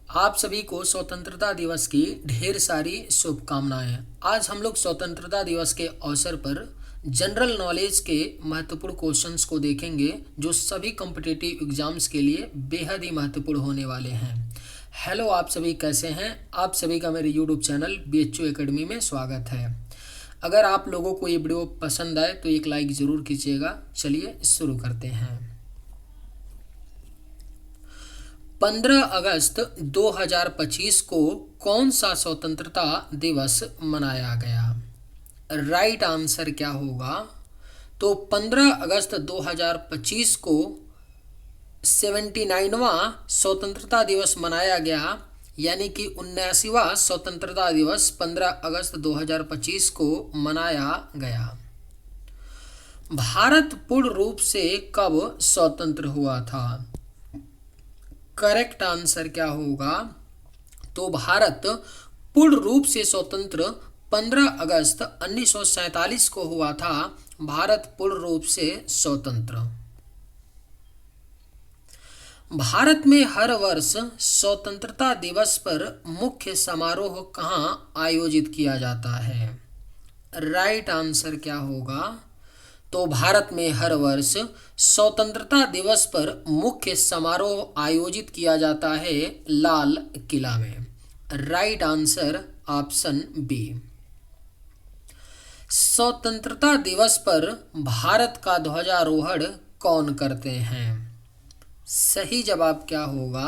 आप सभी को स्वतंत्रता दिवस की ढेर सारी शुभकामनाएं। आज हम लोग स्वतंत्रता दिवस के अवसर पर जनरल नॉलेज के महत्वपूर्ण क्वेश्चंस को देखेंगे जो सभी कॉम्पिटिटिव एग्जाम्स के लिए बेहद ही महत्वपूर्ण होने वाले हैं। हेलो, आप सभी कैसे हैं? आप सभी का मेरे यूट्यूब चैनल BHU एकेडमी में स्वागत है। अगर आप लोगों को ये वीडियो पसंद आए तो एक लाइक ज़रूर कीजिएगा। चलिए शुरू करते हैं। 15 अगस्त 2025 को कौन सा स्वतंत्रता दिवस मनाया गया? राइट आंसर क्या होगा? तो 15 अगस्त 2025 को 79वां स्वतंत्रता दिवस मनाया गया, यानी कि 79वां स्वतंत्रता दिवस 15 अगस्त 2025 को मनाया गया। भारत पूर्ण रूप से कब स्वतंत्र हुआ था? करेक्ट आंसर क्या होगा? तो भारत पूर्ण रूप से स्वतंत्र 15 अगस्त 1947 को हुआ था। भारत पूर्ण रूप से स्वतंत्र। भारत में हर वर्ष स्वतंत्रता दिवस पर मुख्य समारोह कहाँ आयोजित किया जाता है? राइट आंसर क्या होगा? तो भारत में हर वर्ष स्वतंत्रता दिवस पर मुख्य समारोह आयोजित किया जाता है लाल किला में। Right answer option B. स्वतंत्रता दिवस पर भारत का ध्वजारोहण कौन करते हैं? सही जवाब क्या होगा?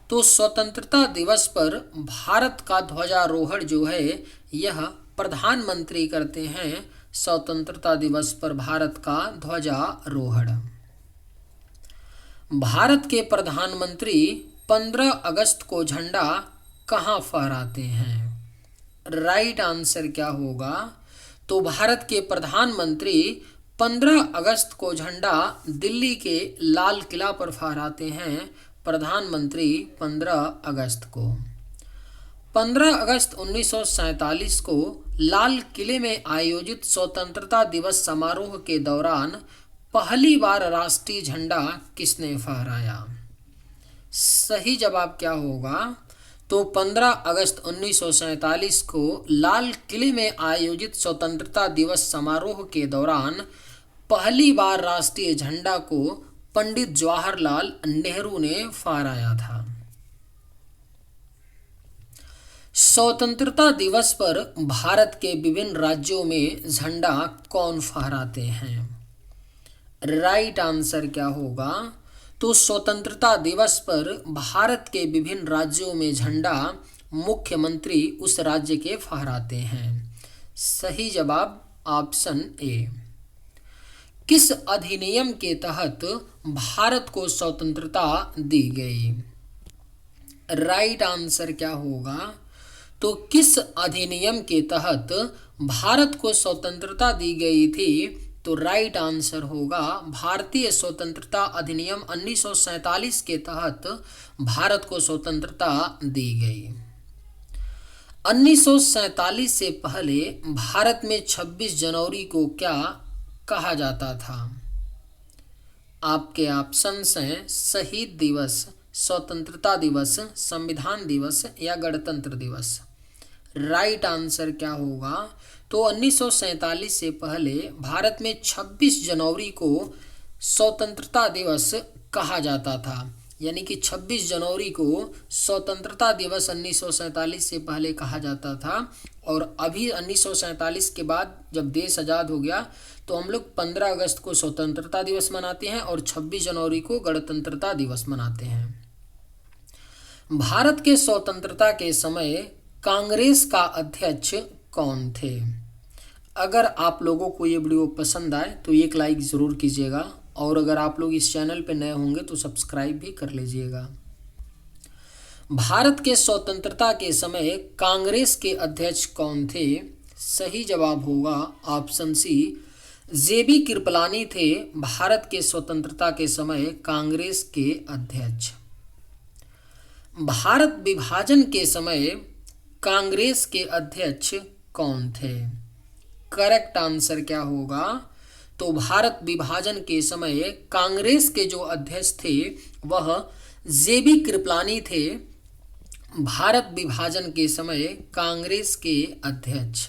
तो स्वतंत्रता दिवस पर भारत का ध्वजारोहण जो है यह प्रधानमंत्री करते हैं। स्वतंत्रता दिवस पर भारत का ध्वजारोहण। भारत के प्रधानमंत्री 15 अगस्त को झंडा कहाँ फहराते हैं? राइट आंसर क्या होगा? तो भारत के प्रधानमंत्री 15 अगस्त को झंडा दिल्ली के लाल किला पर फहराते हैं। प्रधानमंत्री 15 अगस्त को। 15 अगस्त 1947 को लाल किले में आयोजित स्वतंत्रता दिवस समारोह के दौरान पहली बार राष्ट्रीय झंडा किसने फहराया? सही जवाब क्या होगा? तो 15 अगस्त 1947 को लाल किले में आयोजित स्वतंत्रता दिवस समारोह के दौरान पहली बार राष्ट्रीय झंडा को पंडित जवाहरलाल नेहरू ने फहराया था। स्वतंत्रता दिवस पर भारत के विभिन्न राज्यों में झंडा कौन फहराते हैं? राइट आंसर क्या होगा? तो स्वतंत्रता दिवस पर भारत के विभिन्न राज्यों में झंडा मुख्यमंत्री उस राज्य के फहराते हैं। सही जवाब ऑप्शन ए। किस अधिनियम के तहत भारत को स्वतंत्रता दी गई? राइट आंसर क्या होगा? तो किस अधिनियम के तहत भारत को स्वतंत्रता दी गई थी? तो राइट आंसर होगा भारतीय स्वतंत्रता अधिनियम 1947 के तहत भारत को स्वतंत्रता दी गई। 1947 से पहले भारत में 26 जनवरी को क्या कहा जाता था? आपके ऑप्शंस हैं शहीद दिवस, स्वतंत्रता दिवस, संविधान दिवस या गणतंत्र दिवस। राइट आंसर क्या होगा? तो 1947 से पहले भारत में 26 जनवरी को स्वतंत्रता दिवस कहा जाता था, यानी कि 26 जनवरी को स्वतंत्रता दिवस 1947 से पहले कहा जाता था। और अभी 1947 के बाद जब देश आज़ाद हो गया तो हम लोग 15 अगस्त को स्वतंत्रता दिवस मनाते हैं और 26 जनवरी को गणतंत्रता दिवस मनाते हैं। भारत के स्वतंत्रता के समय कांग्रेस का अध्यक्ष कौन थे? अगर आप लोगों को ये वीडियो पसंद आए तो एक लाइक ज़रूर कीजिएगा और अगर आप लोग इस चैनल पर नए होंगे तो सब्सक्राइब भी कर लीजिएगा। भारत के स्वतंत्रता के समय कांग्रेस के अध्यक्ष कौन थे? सही जवाब होगा ऑप्शन सी, JB कृपलानी थे भारत के स्वतंत्रता के समय कांग्रेस के अध्यक्ष। भारत विभाजन के समय कांग्रेस के अध्यक्ष कौन थे? करेक्ट आंसर क्या होगा? तो भारत विभाजन के समय कांग्रेस के जो अध्यक्ष थे वह JB कृपलानी थे। भारत विभाजन के समय कांग्रेस के अध्यक्ष।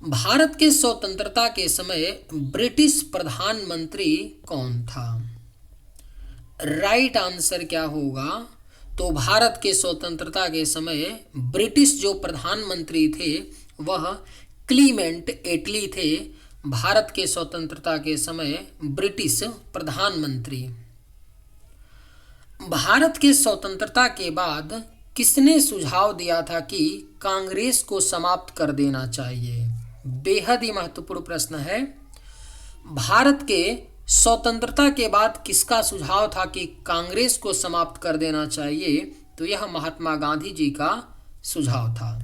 भारत के स्वतंत्रता के समय ब्रिटिश प्रधानमंत्री कौन था? राइट आंसर क्या होगा? तो भारत के स्वतंत्रता के समय ब्रिटिश जो प्रधानमंत्री थे वह क्लीमेंट एटली थे। भारत के स्वतंत्रता के समय ब्रिटिश प्रधानमंत्री। भारत के स्वतंत्रता के बाद किसने सुझाव दिया था कि कांग्रेस को समाप्त कर देना चाहिए? बेहद ही महत्वपूर्ण प्रश्न है। भारत के स्वतंत्रता के बाद किसका सुझाव था कि कांग्रेस को समाप्त कर देना चाहिए? तो यह महात्मा गांधी जी का सुझाव था।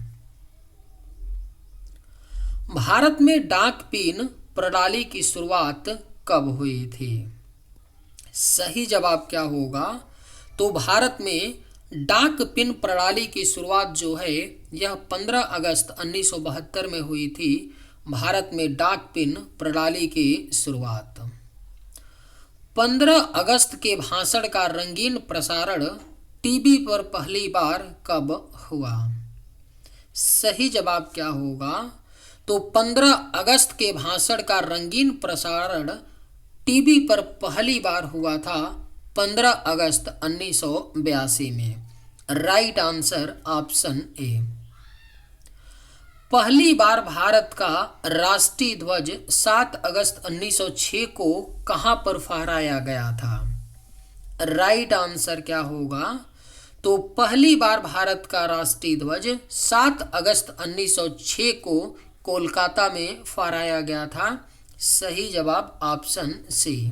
भारत में डाक पिन प्रणाली की शुरुआत कब हुई थी? सही जवाब क्या होगा? तो भारत में डाक पिन प्रणाली की शुरुआत जो है यह 15 अगस्त 1972 में हुई थी। भारत में डाक पिन प्रणाली की शुरुआत। 15 अगस्त के भाषण का रंगीन प्रसारण टीवी पर पहली बार कब हुआ? सही जवाब क्या होगा? तो 15 अगस्त के भाषण का रंगीन प्रसारण टीवी पर पहली बार हुआ था 15 अगस्त 1982 में। Right answer option A. पहली बार भारत का राष्ट्रीय ध्वज 7 अगस्त 1906 को कहां पर फहराया गया था? राइट आंसर क्या होगा? तो पहली बार भारत का राष्ट्रीय ध्वज 7 अगस्त 1906 को कोलकाता में फहराया गया था। सही जवाब ऑप्शन सी।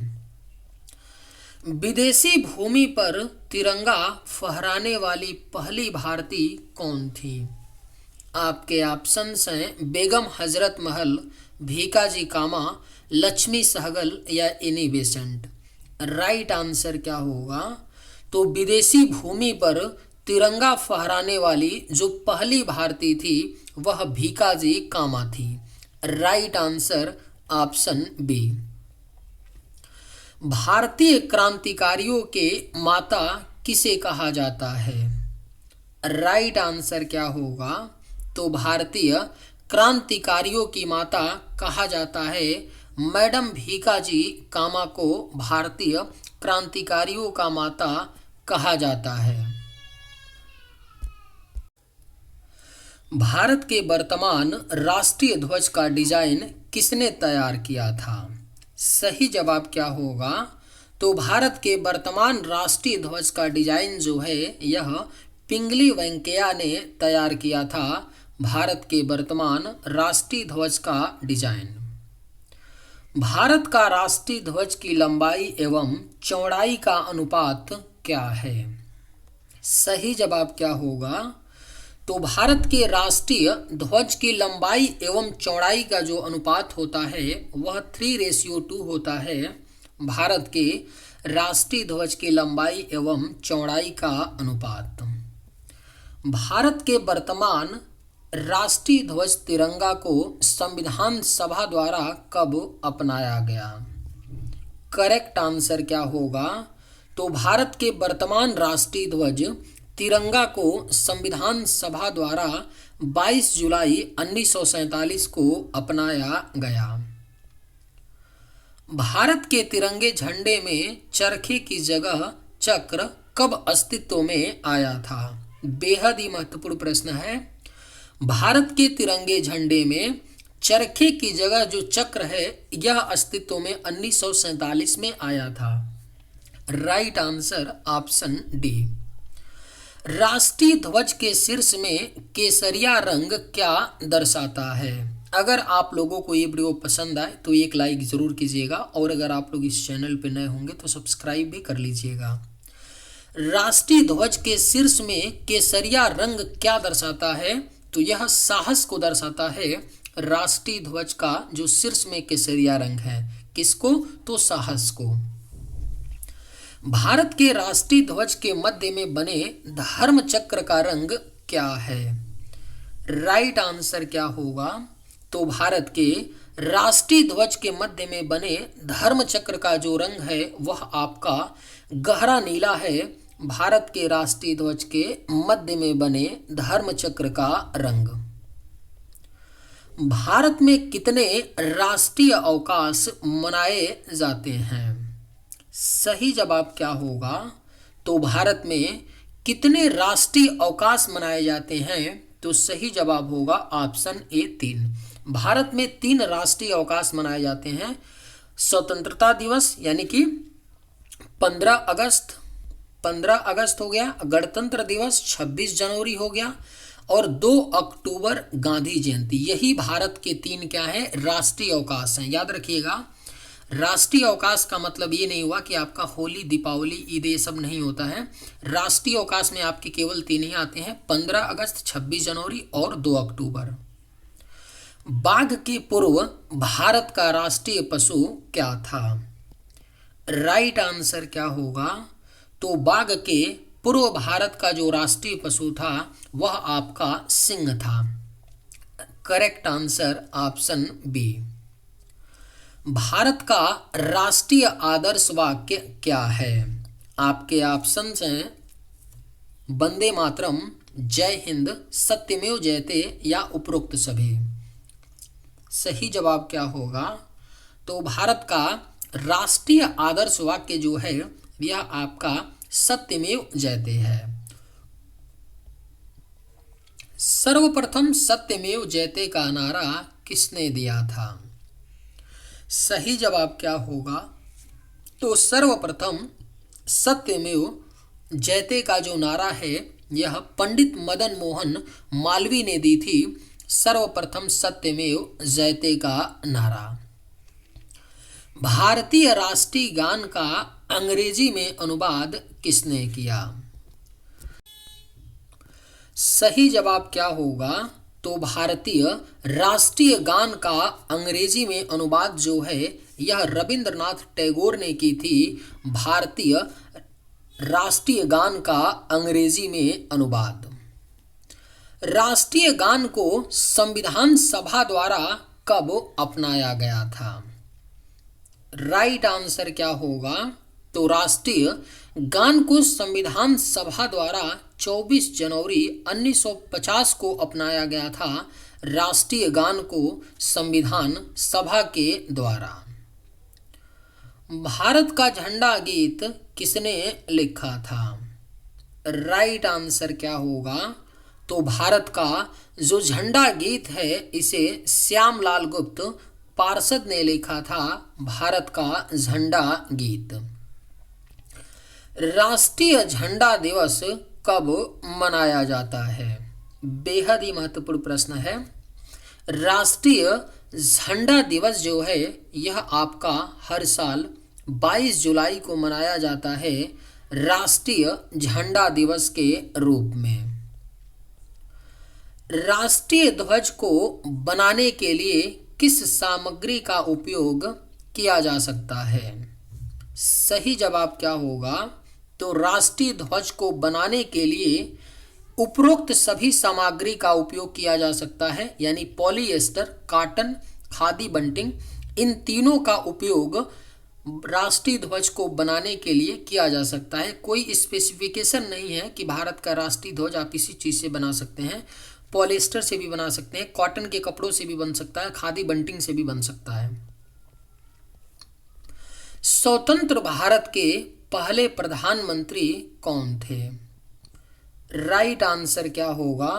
विदेशी भूमि पर तिरंगा फहराने वाली पहली भारतीय कौन थी? आपके ऑप्शंस हैं बेगम हजरत महल, भीकाजी कामा, लक्ष्मी सहगल या एनी बेसेंट। राइट आंसर क्या होगा? तो विदेशी भूमि पर तिरंगा फहराने वाली जो पहली भारतीय थी वह भीकाजी कामा थी। Right answer option B. भारतीय क्रांतिकारियों के माता किसे कहा जाता है? राइट आंसर क्या होगा? तो भारतीय क्रांतिकारियों की माता कहा जाता है मैडम भीकाजी कामा को भारतीय क्रांतिकारियों का माता कहा जाता है। भारत के वर्तमान राष्ट्रीय ध्वज का डिजाइन किसने तैयार किया था? सही जवाब क्या होगा? तो भारत के वर्तमान राष्ट्रीय ध्वज का डिजाइन जो है यह पिंगली वेंकैया ने तैयार किया था। भारत के वर्तमान राष्ट्रीय ध्वज का डिजाइन। भारत का राष्ट्रीय ध्वज की लंबाई एवं चौड़ाई का अनुपात क्या है? सही जवाब क्या होगा? तो भारत के राष्ट्रीय ध्वज की लंबाई एवं चौड़ाई का जो अनुपात होता है वह 3:2 होता है। भारत के राष्ट्रीय ध्वज की लंबाई एवं चौड़ाई का अनुपात। भारत के वर्तमान राष्ट्रीय ध्वज तिरंगा को संविधान सभा द्वारा कब अपनाया गया? करेक्ट आंसर क्या होगा? तो भारत के वर्तमान राष्ट्रीय ध्वज तिरंगा को संविधान सभा द्वारा 22 जुलाई 1947 को अपनाया गया। भारत के तिरंगे झंडे में चरखे की जगह चक्र कब अस्तित्व में आया था? बेहद ही महत्वपूर्ण प्रश्न है। भारत के तिरंगे झंडे में चरखे की जगह जो चक्र है यह अस्तित्व में 1947 में आया था। Right answer option D. राष्ट्रीय ध्वज के शीर्ष में केसरिया रंग क्या दर्शाता है? अगर आप लोगों को ये वीडियो पसंद आए तो एक लाइक जरूर कीजिएगा और अगर आप लोग इस चैनल पर नए होंगे तो सब्सक्राइब भी कर लीजिएगा। राष्ट्रीय ध्वज के शीर्ष में केसरिया रंग क्या दर्शाता है? तो यह साहस को दर्शाता है। राष्ट्रीय ध्वज का जो शीर्ष में केसरिया रंग है किसको? तो साहस को। भारत के राष्ट्रीय ध्वज के मध्य में बने धर्म चक्र का रंग क्या है? राइट आंसर क्या होगा? तो भारत के राष्ट्रीय ध्वज के मध्य में बने धर्म चक्र का जो रंग है वह आपका गहरा नीला है। भारत के राष्ट्रीय ध्वज के मध्य में बने धर्म चक्र का रंग। भारत में कितने राष्ट्रीय अवकाश मनाए जाते हैं? सही जवाब क्या होगा? तो भारत में कितने राष्ट्रीय अवकाश मनाए जाते हैं? तो सही जवाब होगा ऑप्शन ए 3। भारत में 3 राष्ट्रीय अवकाश मनाए जाते हैं। स्वतंत्रता दिवस यानी कि 15 अगस्त हो गया, गणतंत्र दिवस 26 जनवरी हो गया, और 2 अक्टूबर गांधी जयंती। यही भारत के 3 क्या है? राष्ट्रीय अवकाश हैं। याद रखिएगा, राष्ट्रीय अवकाश का मतलब ये नहीं हुआ कि आपका होली, दीपावली, ईद ये सब नहीं होता है। राष्ट्रीय अवकाश में आपके केवल 3 ही आते हैं, 15 अगस्त, 26 जनवरी और 2 अक्टूबर। बाघ के पूर्व भारत का राष्ट्रीय पशु क्या था? राइट आंसर क्या होगा? तो बाघ के पूर्व भारत का जो राष्ट्रीय पशु था वह आपका सिंह था। Correct answer option B. Bharat का राष्ट्रीय आदर्श वाक्य क्या है? आपके ऑप्शंस हैं वंदे मातरम, जय हिंद, सत्यमेव जयते या उपरोक्त सभी। सही जवाब क्या होगा? तो भारत का राष्ट्रीय आदर्श वाक्य जो है यह आपका सत्यमेव जयते है। सर्वप्रथम सत्यमेव जयते का नारा किसने दिया था? सही जवाब क्या होगा? तो सर्वप्रथम सत्यमेव जयते का जो नारा है यह पंडित मदन मोहन मालवीय ने दी थी। सर्वप्रथम सत्यमेव जयते का नारा। भारतीय राष्ट्रीय गान का अंग्रेजी में अनुवाद किसने किया? सही जवाब क्या होगा? तो भारतीय राष्ट्रीय गान का अंग्रेजी में अनुवाद जो है यह रविंद्रनाथ टैगोर ने की थी। भारतीय राष्ट्रीय गान का अंग्रेजी में अनुवाद। राष्ट्रीय गान को संविधान सभा द्वारा कब अपनाया गया था? राइट आंसर क्या होगा? तो राष्ट्रीय गान को संविधान सभा द्वारा 24 जनवरी 1950 को अपनाया गया था। राष्ट्रीय गान को संविधान सभा के द्वारा। भारत का झंडा गीत किसने लिखा था? राइट आंसर क्या होगा? तो भारत का जो झंडा गीत है इसे श्यामलाल गुप्त पार्षद ने लिखा था। भारत का झंडा गीत। राष्ट्रीय झंडा दिवस कब मनाया जाता है? बेहद ही महत्वपूर्ण प्रश्न है। राष्ट्रीय झंडा दिवस जो है यह आपका हर साल 22 जुलाई को मनाया जाता है, राष्ट्रीय झंडा दिवस के रूप में। राष्ट्रीय ध्वज को बनाने के लिए किस सामग्री का उपयोग किया जा सकता है? सही जवाब क्या होगा? तो राष्ट्रीय ध्वज को बनाने के लिए उपरोक्त सभी सामग्री का उपयोग किया जा सकता है, यानी पॉलिएस्टर, कॉटन, खादी, बंटिंग, इन तीनों का उपयोग राष्ट्रीय ध्वज को बनाने के लिए किया जा सकता है। कोई स्पेसिफिकेशन नहीं है कि भारत का राष्ट्रीय ध्वज आप इसी चीज़ से बना सकते हैं। पॉलिएस्टर से भी बना सकते हैं, कॉटन के कपड़ों से भी बन सकता है, खादी बंटिंग से भी बन सकता है। स्वतंत्र भारत के पहले प्रधानमंत्री कौन थे? राइट आंसर क्या होगा?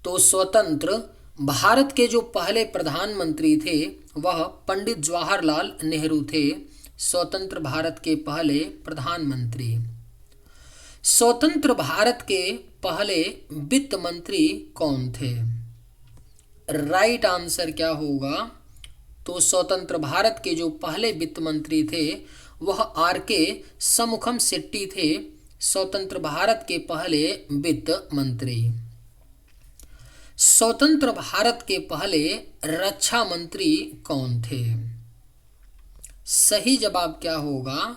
तो स्वतंत्र भारत के जो पहले प्रधानमंत्री थे वह पंडित जवाहरलाल नेहरू थे। स्वतंत्र भारत के पहले प्रधानमंत्री। स्वतंत्र भारत के पहले वित्त मंत्री कौन थे? राइट आंसर क्या होगा? तो स्वतंत्र भारत के जो पहले वित्त मंत्री थे वह आर.के. शमुखम शेट्टी थे। स्वतंत्र भारत के पहले वित्त मंत्री। स्वतंत्र भारत के पहले रक्षा मंत्री कौन थे? सही जवाब क्या होगा?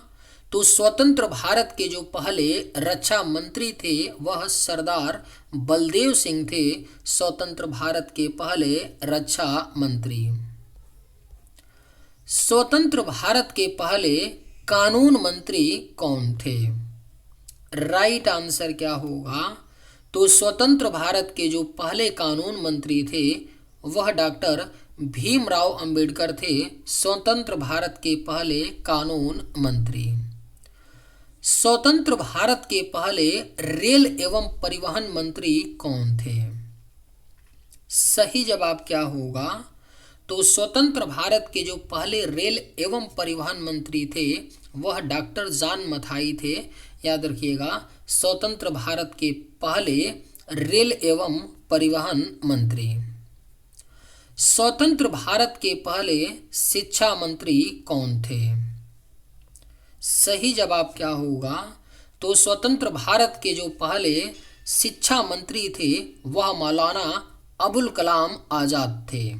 तो स्वतंत्र भारत के जो पहले रक्षा मंत्री थे वह सरदार बलदेव सिंह थे। स्वतंत्र भारत के पहले रक्षा मंत्री। स्वतंत्र भारत के पहले कानून मंत्री कौन थे? राइट आंसर क्या होगा? तो स्वतंत्र भारत के जो पहले कानून मंत्री थे वह डॉक्टर भीमराव अंबेडकर थे, स्वतंत्र भारत के पहले कानून मंत्री। स्वतंत्र भारत के पहले रेल एवं परिवहन मंत्री कौन थे? सही जवाब क्या होगा? तो स्वतंत्र भारत के जो पहले रेल एवं परिवहन मंत्री थे वह डॉक्टर जॉन मथाई थे। याद रखिएगा, स्वतंत्र भारत के पहले रेल एवं परिवहन मंत्री। स्वतंत्र भारत के पहले शिक्षा मंत्री कौन थे? सही जवाब क्या होगा? तो स्वतंत्र भारत के जो पहले शिक्षा मंत्री थे वह मौलाना अबुल कलाम आजाद थे।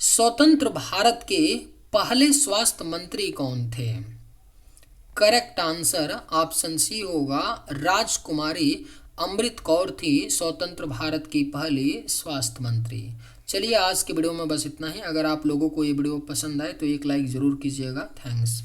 स्वतंत्र भारत के पहले स्वास्थ्य मंत्री कौन थे? करेक्ट आंसर ऑप्शन सी होगा, राजकुमारी अमृत कौर थी स्वतंत्र भारत की पहली स्वास्थ्य मंत्री। चलिए आज के वीडियो में बस इतना ही। अगर आप लोगों को ये वीडियो पसंद आए तो एक लाइक ज़रूर कीजिएगा। थैंक्स।